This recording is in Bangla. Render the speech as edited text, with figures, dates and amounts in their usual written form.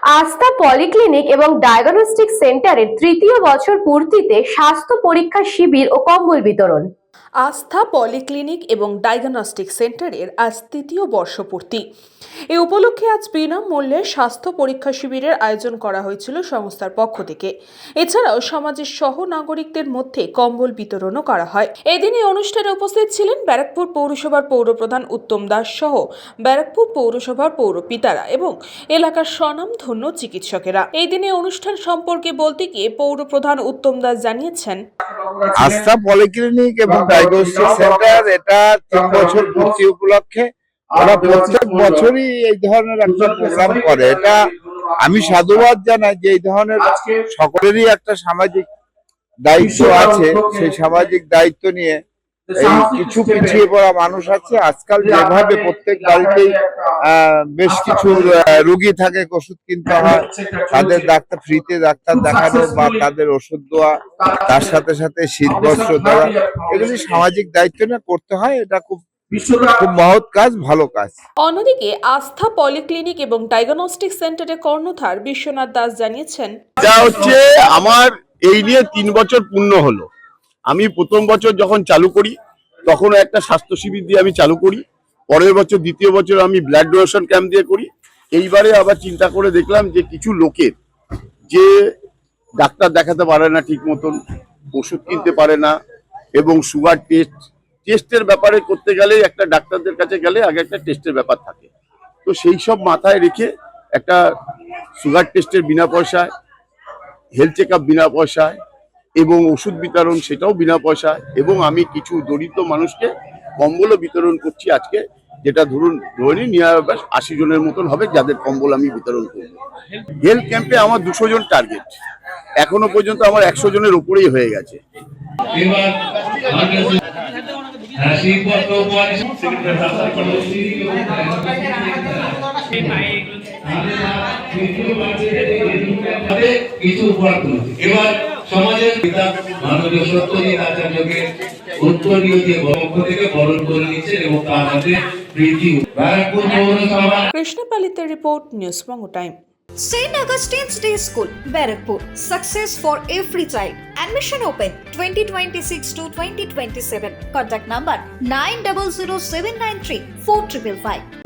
আস্থা পলিক্লিনিক এবং ডায়াগনস্টিক সেন্টারের তৃতীয় বছর পূর্তিতে স্বাস্থ্য পরীক্ষা শিবির ও কম্বল বিতরণ। আস্থা পলিক্লিনিক এবং ডায়াগনস্টিক সেন্টারের আজ তৃতীয় বর্ষপূর্তি। এই উপলক্ষে আজ বিনামূল্যে স্বাস্থ্য পরীক্ষা শিবিরের আয়োজন করা হয়েছিল সংস্থার পক্ষ থেকে। এছাড়াও সমাজের সহ নাগরিকদের মধ্যে কম্বল বিতরণও করা হয়। এদিন এই অনুষ্ঠানে উপস্থিত ছিলেন ব্যারাকপুর পৌরসভার পৌরপ্রধান উত্তম দাস সহ ব্যারাকপুর পৌরসভার পৌরপিতারা এবং এলাকার স্বনামধন্য চিকিৎসকেরা। এই দিনে অনুষ্ঠান সম্পর্কে বলতে গিয়ে পৌরপ্রধান উত্তম দাস জানিয়েছেন, আস্থা পলিক্লিনিক এবং ডায়াগনস্টিক সেন্টার এটা 3 বছর পূর্তি উপলক্ষে ওরা প্রত্যেক বছরই এই ধরনের একটা প্রোগ্রাম করে। এটা আমি সাধুবাদ জানাই যে এই ধরনের সকলেরই একটা সামাজিক দায়িত্ব আছে। সেই সামাজিক দায়িত্ব নিয়ে এই কিছু পিছিয়ে পড়া মানুষ আছে আজকাল যেভাবে প্রত্যেক বাড়িতেই বেশ কিছু রোগী থাকে, ওষুধ কিনতে হয়, তাদের ডাক্তার ফ্রিতে ডাক্তার দেখানো বা তাদের ওষুধ দেওয়া, তার সাথে সাথে শীত বস্ত্র দেওয়া, এগুলি সামাজিক দায়িত্ব নিয়ে করতে হয়। এটা খুব মহৎ কাজ, ভালো কাজ। অন্যদিকে আস্থা পলিক্লিনিক এবং ডায়াগনস্টিক সেন্টারের কর্ণধার বিশ্বনাথ দাস জানিয়েছেন, যা হচ্ছে আমার এই নিয়ে 3 বছর পূর্ণ হলো। আমি প্রথম বছর যখন চালু করি তখন একটা স্বাস্থ্য শিবির দিয়ে আমি চালু করি, পরের বছর দ্বিতীয় বছর আমি ব্লাড ডোনেশন ক্যাম্প দিয়ে করি। এইবারে আবার চিন্তা করে দেখলাম যে কিছু লোকের যে ডাক্তার দেখাতে পারে না ঠিক মতন, ওষুধ কিনতে পারে না এবং সুগার টেস্টের ব্যাপারে করতে গেলে একটা ডাক্তারদের কাছে গেলে আগে একটা টেস্টের ব্যাপার থাকে। তো সেই সব মাথায় রেখে একটা সুগার টেস্টের বিনা পয়সায়, হেলথ চেক আপ বিনা পয়সায় এবং ওষুধ বিতরণ সেটাও বিনা পয়সায়, এবং আমি কিছু দরিদ্র মানুষকে কম্বলও বিতরণ করছি আজকে, যেটা ধরুন নিয়ে 80 জনের মতন হবে যাদের কম্বল আমি বিতরণ করব। হেলথ ক্যাম্পে আমার 200 জন টার্গেট, এখনো পর্যন্ত আমার 100 জনের উপরেই হয়ে গেছে। এবার সমাজের পিতা মাননীয় সত্যজিৎ আচার্যকে উত্তরীয় দিয়ে পক্ষ থেকে বরণ করে নিচ্ছেন এবং তার হাতে প্রীতি। ব্যারাকপুর পৌরসভা। কৃষ্ণপালিতের report, news Banga time. St. Augustine's Day School, Barrackpur. Success for every child. Admission open 2026 to 2027. Contact number 900793 4555.